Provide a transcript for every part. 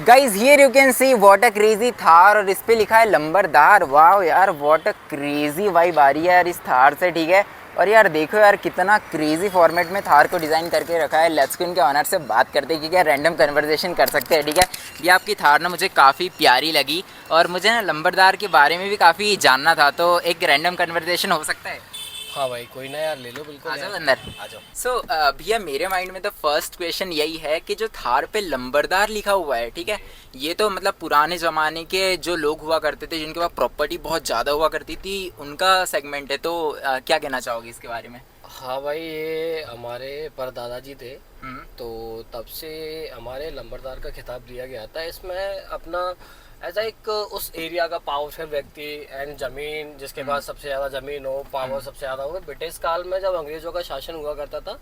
Guys here you can see what a crazy Thar, और इस पे लिखा है लंबरदार। वाह यार, व्हाट अ क्रेजी वाइब आ रही है यार इस थार से, ठीक है। और यार देखो यार कितना क्रेजी फॉर्मेट में थार को डिज़ाइन करके रखा है। लेट्स इनके ऑनर से बात करते हैं कि क्या रैंडम कन्वर्सेशन कर सकते हैं, ठीक है। ये आपकी थार ना मुझे काफ़ी प्यारी लगी, और मुझे ना लंबरदार के बारे में भी काफ़ी जानना था, तो एक रैंडम कन्वर्सेशन हो सकता है। हाँ भाई, कोई ना यार, ले लो बिल्कुल आ जाओ यार। अंदर। आ जाओ। सो भैया मेरे माइंड में तो फर्स्ट क्वेश्चन यही है कि जो थार पे लंबरदार लिखा हुआ है, ठीक है, ये तो मतलब पुराने ज़माने के जो लोग हुआ करते थे, जिनके पास प्रॉपर्टी बहुत ज़्यादा हुआ करती थी, उनका सेगमेंट है। तो क्या कहना चाहोगे इसके बारे में? हाँ भाई, ये हमारे परदादा जी थे, हम्म। तो तब से हमारे लंबरदार का खिताब दिया गया था। इसमें अपना ऐसा एक उस एरिया का पावरफुल व्यक्ति एंड जमीन, जिसके पास सबसे ज़्यादा ज़मीन हो, पावर सबसे ज़्यादा हो। ब्रिटिश काल में जब अंग्रेजों का शासन हुआ करता था,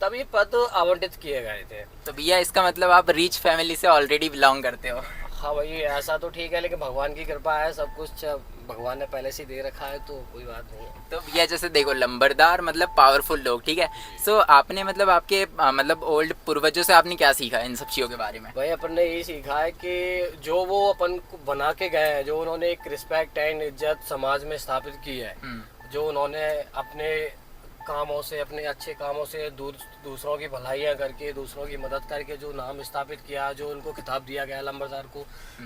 तब ये पद आवंटित किए गए थे। तो भैया इसका मतलब आप रिच फैमिली से ऑलरेडी बिलोंग करते हो? हाँ भाई, ऐसा तो ठीक है, लेकिन भगवान की कृपा है, सब कुछ भगवान ने पहले से ही दे रखा है, तो कोई बात नहीं है। तो भैया जैसे देखो, लंबरदार मतलब पावरफुल लोग, ठीक है। सो आपने मतलब आपके मतलब ओल्ड पूर्वजों से आपने क्या सीखा इन सब चीज़ों के बारे में? भाई अपन ने यही सीखा है कि जो वो अपन को बना के गए हैं, जो उन्होंने एक रिस्पेक्ट एंड इज्जत समाज में स्थापित की है, जो उन्होंने अपने कामों से, अपने अच्छे कामों से दूसरों की भलाइयाँ करके, दूसरों की मदद करके जो नाम स्थापित किया, जो उनको खिताब दिया गया लंबरदार को,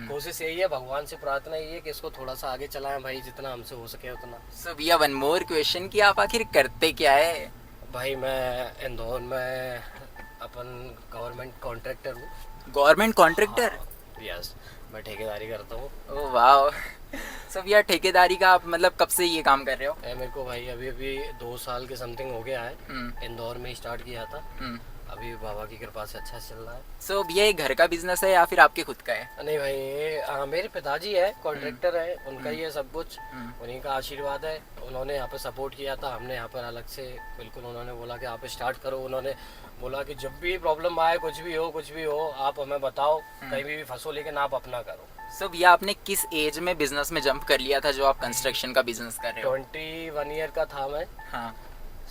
कोशिश यही है, भगवान से प्रार्थना यही है कि इसको थोड़ा सा आगे चलाएं भाई, जितना हमसे हो सके उतना। सो भैया वन मोर क्वेश्चन कि आप आखिर करते क्या है? भाई मैं इंदौर में अपन गवर्नमेंट कॉन्ट्रैक्टर हूँ। Government contractor? यस, मैं ठेकेदारी करता हूँ। ओह वाह। सो भैया ठेकेदारी का आप मतलब कब से ये काम कर रहे हो? मेरे को भाई अभी अभी 2 साल के समथिंग हो गया है। इंदौर में ही स्टार्ट किया था। अभी बाबा की कृपा से अच्छा चल रहा है। सो भैया ये घर का बिजनेस है या फिर आपके खुद का है? नहीं भाई, ये मेरे पिताजी है, कॉन्ट्रैक्टर है, उनका ही है सब कुछ, उन्हीं का आशीर्वाद है। उन्होंने यहाँ पे सपोर्ट किया था, हमने यहाँ पर अलग से बिल्कुल, उन्होंने बोला कि आप स्टार्ट करो। उन्होंने बोला कि जब भी प्रॉब्लम आए, कुछ भी हो आप हमें बताओ, कहीं भी फंसो, लेकिन आप अपना करो। सो भैया आपने किस एज में बिजनेस में जंप कर लिया था जो आप कंस्ट्रक्शन का बिजनेस कर रहे हो? 21 ईयर का था मैं। हाँ,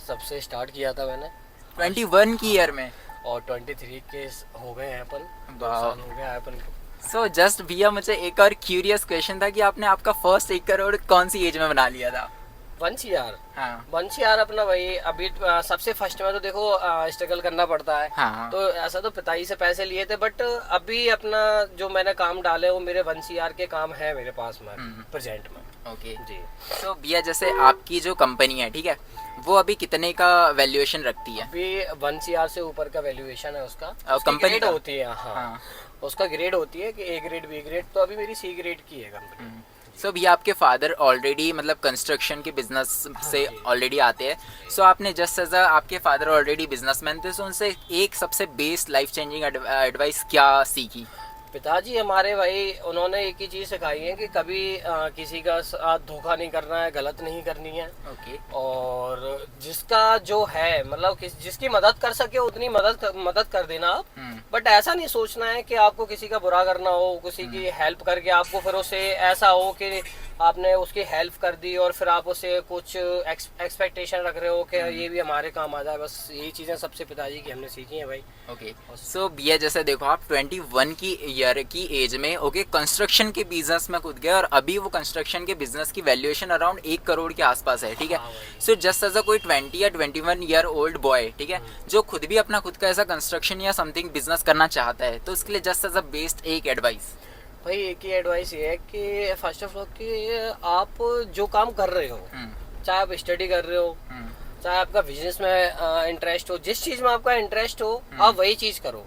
सबसे स्टार्ट किया था मैंने 21 की ईयर में? और 23 के हो गए हैं अपन, 2 वाह। साल हो गया है अपन को। सो जस्ट भैया मुझे एक और क्यूरियस क्वेश्चन था कि आपने आपका फर्स्ट 1 करोड़ कौन सी एज में बना लिया था? वंश यार। हाँ। वंश यार अपना भाई, अभी सबसे फर्स्ट में तो देखो स्ट्रगल करना पड़ता है। हाँ। तो ऐसा तो पिताजी से पैसे लिए थे, बट अभी अपना जो मैंने काम डाले वो मेरे वंश यार के काम है मेरे पास में प्रेजेंट में। ओके जी। तो भैया जैसे आपकी जो कंपनी है, ठीक है, वो अभी कितने का वैल्यूएशन रखती है? अभी वंश यार से ऊपर का वैल्यूएशन है उसका। कंपनी ग्रेड का? होती है। हाँ। उसका ग्रेड होती है कि ए ग्रेड, बी ग्रेड, तो अभी मेरी सी ग्रेड की है कंपनी। सो भैया आपके फादर ऑलरेडी मतलब कंस्ट्रक्शन के बिजनेस से ऑलरेडी आते हैं। सो आपने जस्ट एज आपके फादर ऑलरेडी बिजनेसमैन थे, सो उनसे एक सबसे बेस्ट लाइफ चेंजिंग एडवाइस क्या सीखी? पिताजी हमारे भाई, उन्होंने एक ही चीज़ सिखाई है कि कभी किसी का साथ धोखा नहीं करना है, गलत नहीं करनी है। ओके। और जिसका जो है मतलब जिसकी मदद कर सके उतनी मदद कर देना आप। बट ऐसा नहीं सोचना है कि आपको किसी का बुरा करना हो, किसी की हेल्प करके आपको फिर उसे ऐसा हो कि आपने उसकी हेल्प कर दी और फिर आप उसे कुछ एक्सपेक्टेशन रख रहे हो कि ये भी हमारे काम आ जाए। बस यही चीज़ें सबसे पिताजी की हमने सीखी हैं भाई। ओके। सो भैया जैसे देखो, आप 21 की ईयर की एज में ओके कंस्ट्रक्शन के बिजनेस में कूद गए, और अभी वो कंस्ट्रक्शन के बिजनेस की वैल्यूएशन अराउंड 1 करोड़ के आसपास है, ठीक है। सो जस्ट एज अ कोई 20 या 21 ईयर ओल्ड बॉय, ठीक है, जो खुद भी अपना खुद का ऐसा कंस्ट्रक्शन या समथिंग बिजनेस करना चाहता है, तो उसके लिए जस्ट एज अ बेस्ट एक एडवाइस? भाई एक ही एडवाइस ये है कि फर्स्ट ऑफ ऑल कि आप जो काम कर रहे हो, चाहे आप स्टडी कर रहे हो, चाहे आपका बिजनेस में इंटरेस्ट हो, जिस चीज में आपका इंटरेस्ट हो आप वही चीज करो।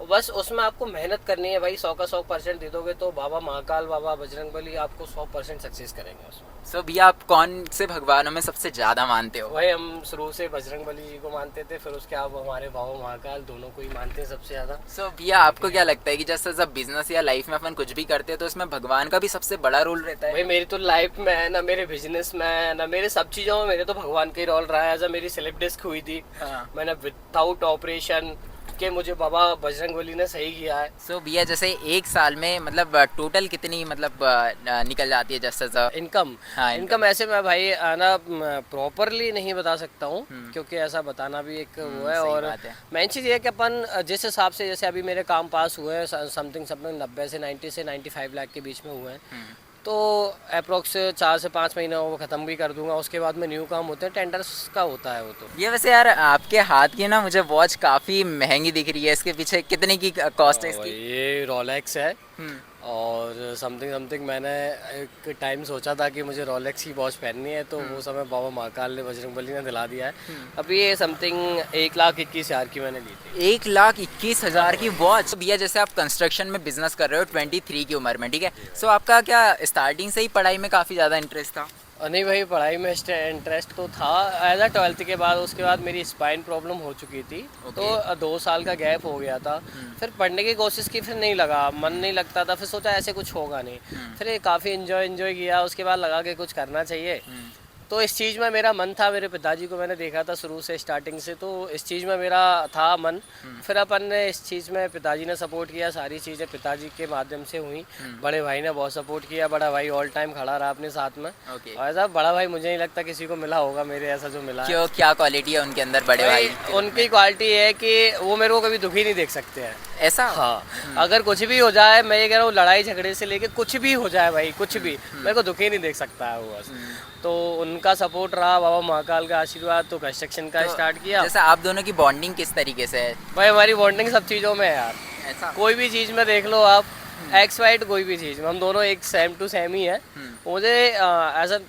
बस उसमें आपको मेहनत करनी है भाई। 100 का 100% दे दोगे तो बाबा महाकाल, बाबा बजरंगबली आपको 100% सक्सेस करेंगे उसमें। सो भैया आप कौन से भगवानों में सबसे ज्यादा मानते हो? भाई हम शुरू से बजरंगबली जी को मानते थे, फिर उसके आप हमारे बाबा महाकाल, दोनों को ही मानते हैं सबसे ज्यादा। सो भैया आपको क्या लगता है कि जैसे जब बिजनेस या लाइफ में अपन कुछ भी करते हैं तो इसमें भगवान का भी सबसे बड़ा रोल रहता है? भाई मेरी तो लाइफ में है ना, मेरे बिजनेस में है ना, मेरे सब चीजों में मेरे तो भगवान का ही रोल रहा है। ऐसा मेरी स्लिप डिस्क हुई थी, हाँ। मैंने विदाउट ऑपरेशन के मुझे बाबा बजरंगबली ने सही किया है। सो भैया जैसे एक साल में मतलब टोटल कितनी मतलब निकल जाती है जैसे इनकम हाँ, इनकम ऐसे मैं भाई आना प्रॉपरली नहीं बता सकता हूँ, क्योंकि ऐसा बताना भी एक वो है। सही और बात है। मेन चीज़ ये है कि अपन जिस हिसाब से जैसे अभी मेरे काम पास हुए हैं समथिंग 90 से 90 से 95 लाख के बीच में हुए हैं, तो अप्रोक्स 4 से 5 महीने वो ख़त्म भी कर दूंगा। उसके बाद में न्यू काम होते हैं, टेंडर्स का होता है वो। तो ये वैसे यार आपके हाथ की ना मुझे वॉच काफ़ी महंगी दिख रही है, इसके पीछे कितने की कॉस्ट है इसकी? ये रोलेक्स है और समथिंग मैंने एक टाइम सोचा था कि मुझे रोलेक्स की वॉच पहननी है, तो वो समय बाबा महाकाल ने बजरंगबली ने दिला दिया है। अभी ये समथिंग 1,21,000 की मैंने ली थी। 1,21,000 की वॉच। तो भैया जैसे आप कंस्ट्रक्शन में बिजनेस कर रहे हो 23 की उम्र में, ठीक है, सो आपका क्या स्टार्टिंग से ही पढ़ाई में काफ़ी ज़्यादा इंटरेस्ट था? नहीं भाई, पढ़ाई में इंटरेस्ट तो था एज अ 12th के बाद। उसके बाद मेरी स्पाइन प्रॉब्लम हो चुकी थी, तो 2 साल का गैप हो गया था। फिर पढ़ने की कोशिश की, फिर नहीं लगा, मन नहीं लगता था। फिर सोचा ऐसे कुछ होगा नहीं, फिर काफ़ी इन्जॉय किया। उसके बाद लगा कि कुछ करना चाहिए, तो इस चीज़ में मेरा मन था। मेरे पिताजी को मैंने देखा था शुरू से स्टार्टिंग से, तो इस चीज़ में मेरा था मन। फिर अपन ने इस चीज़ में पिताजी ने सपोर्ट किया, सारी चीज़ें पिताजी के माध्यम से हुई। बड़े भाई ने बहुत सपोर्ट किया, बड़ा भाई ऑल टाइम खड़ा रहा अपने साथ में। और ऐसा बड़ा भाई मुझे नहीं लगता किसी को मिला होगा मेरे ऐसा जो मिला है। क्यों, क्या क्वालिटी है उनके अंदर बड़े भाई? उनकी क्वालिटी है कि वो मेरे को कभी दुखी नहीं देख सकते हैं। ऐसा? हाँ, अगर कुछ भी हो जाए, मैं ये कह रहा हूँ, लड़ाई झगड़े से लेके कुछ भी हो जाए भाई, कुछ भी मेरे को दुखी नहीं देख सकता है वो बस। तो उनका सपोर्ट रहा, बाबा महाकाल का आशीर्वाद, तो कंस्ट्रक्शन का स्टार्ट किया। जैसे आप दोनों की बॉन्डिंग किस तरीके से है? भाई हमारी बॉन्डिंग सब चीज़ों में है यार। ऐसा? कोई भी चीज़ में देख लो आप, एक्स वाइट कोई भी चीज़ में हम दोनों एक सेम टू सेम ही है। मुझे ऐसा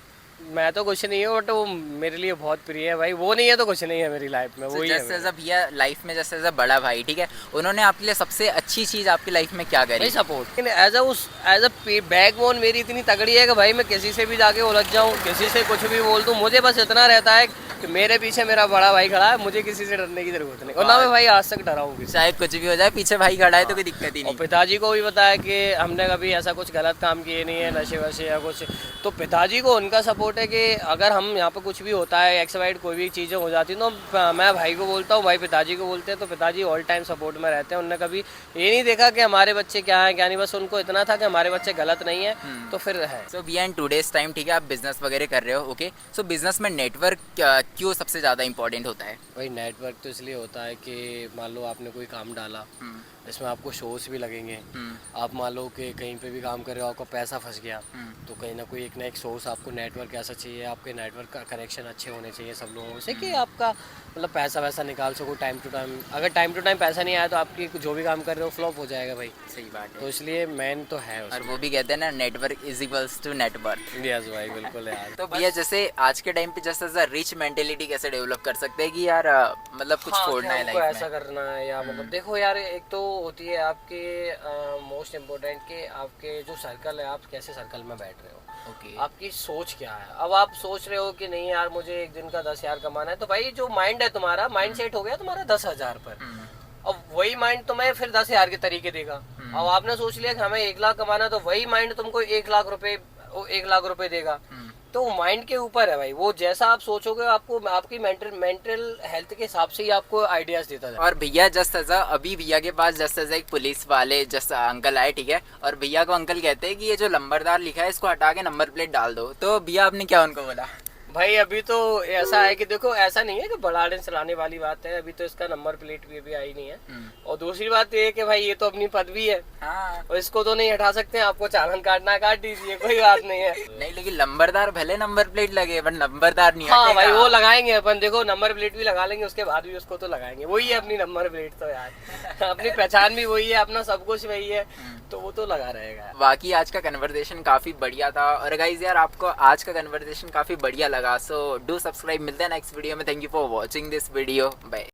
मैं तो कुछ नहीं हूँ, बट वो मेरे लिए बहुत प्रिय है भाई। वो नहीं है तो कुछ नहीं है मेरी लाइफ में, वही है। जैसे भैया लाइफ में जैसे बड़ा भाई, ठीक है, उन्होंने आपके लिए सबसे अच्छी चीज़ आपकी लाइफ में क्या करी? सपोर्ट। एज अ बैकबोन मेरी इतनी तगड़ी है कि भाई मैं किसी से भी जाके उलझ जाऊँ, किसी से कुछ भी बोल दूँ, मुझे बस इतना रहता है कि मेरे पीछे मेरा बड़ा भाई खड़ा है, मुझे किसी से डरने की जरूरत नहीं। और ना मैं भाई आज तक डरा हूँ, चाहे कुछ भी हो जाए पीछे भाई खड़ा है तो कोई दिक्कत ही नहीं। और पिताजी को भी बताया कि हमने कभी ऐसा कुछ गलत काम किए नहीं है, नशे वशे या कुछ। तो पिताजी को उनका सपोर्ट है कि अगर हम यहाँ पे कुछ भी होता है, एक्स वाइड कोई भी चीज़ें हो जाती हैं, तो मैं भाई को बोलता हूँ, भाई पिताजी को बोलते हैं, तो पिताजी ऑल टाइम सपोर्ट में रहते हैं। उन्होंने कभी ये नहीं देखा कि हमारे बच्चे क्या है क्या नहीं, बस उनको इतना था कि हमारे बच्चे गलत नहीं है, तो फिर है। सो भैया इन टूडेज टाइम, ठीक है, आप बिजनेस वगैरह कर रहे हो, ओके, सो बिजनेस में नेटवर्क क्यों सबसे ज़्यादा इंपॉर्टेंट होता है? भाई नेटवर्क तो इसलिए होता है कि मान लो आपने कोई काम डाला, इसमें आपको शोज भी लगेंगे। आप मान लो कि कहीं पे भी काम कर रहे हो, आपका पैसा फंस गया, तो कहीं ना एक सोर्स आपको नेटवर्क ऐसा चाहिए, आपके नेटवर्क का कनेक्शन अच्छे होने चाहिए सब लोगों से, कि आपका मतलब पैसा वैसा निकाल सको टाइम टू टाइम। अगर टाइम टू टाइम पैसा नहीं आया तो आपकी जो भी काम कर रहे हो फ्लॉप हो जाएगा भाई। सही बात है। तो इसलिए मेन तो है और वो भी कहते हैं ना, network is equals to network. Yes भाई, बिल्कुल यार। तो भैया जैसे आज के टाइम पे जैसे रिच मेंटेलिटी कैसे डेवलप कर सकते हैं कि यार मतलब कुछ छोड़ना है लाइफ में, ऐसा करना है, या मतलब देखो यार, एक तो होती है आपके मोस्ट इम्पोर्टेंट कि आपके जो सर्कल है, आप कैसे सर्कल में बैठ रहे हो, ओके, आपकी सोच क्या है। अब आप सोच रहे हो कि नहीं यार मुझे एक दिन का 10,000 कमाना है, तो भाई जो माइंड है तुम्हारा, माइंड सेट हो गया तुम्हारा 10,000 पर। अब वही माइंड तुम्हें फिर 10,000 के तरीके देगा। अब आपने सोच लिया कि हमें 1 लाख कमाना, तो वही माइंड तुमको 1 लाख रुपए देगा। तो माइंड के ऊपर है भाई, वो जैसा आप सोचोगे आपको आपकी मेंटल हेल्थ के हिसाब से ही आपको आइडियाज देता है। और भैया जस्ट ऐसा अभी भैया के पास जस्ट ऐसा एक पुलिस वाले जस्ट अंकल आए, ठीक है, और भैया को अंकल कहते हैं कि ये जो नंबरदार लिखा है इसको हटा के नंबर प्लेट डाल दो, तो भैया आपने क्या उनको बोला? भाई अभी तो ऐसा है कि देखो, ऐसा नहीं है कि बढ़ाने चलाने वाली बात है, अभी तो इसका नंबर प्लेट भी अभी आई नहीं है। और दूसरी बात ये है कि भाई ये तो अपनी पदवी है, और इसको तो नहीं हटा सकते। आपको चालान काटना काट दीजिए, कोई बात नहीं है। नहीं, लेकिन नंबरदार भले नंबर प्लेट लगे बट नंबरदार नहीं। हाँ भाई, वो लगाएंगे अपन, देखो नंबर प्लेट भी लगा लेंगे, उसके बाद भी उसको तो लगाएंगे। वही है अपनी नंबर प्लेट तो यार अपनी पहचान भी वही है, अपना सब कुछ वही है, तो वो तो लगा रहेगा। बाकी आज का कन्वर्सेशन काफी बढ़िया था, और गाइज यार आपको आज का कन्वर्सेशन काफी बढ़िया लगा, सो डू सब्सक्राइब। मिलते हैं नेक्स्ट वीडियो में। Thank you for watching this video, bye.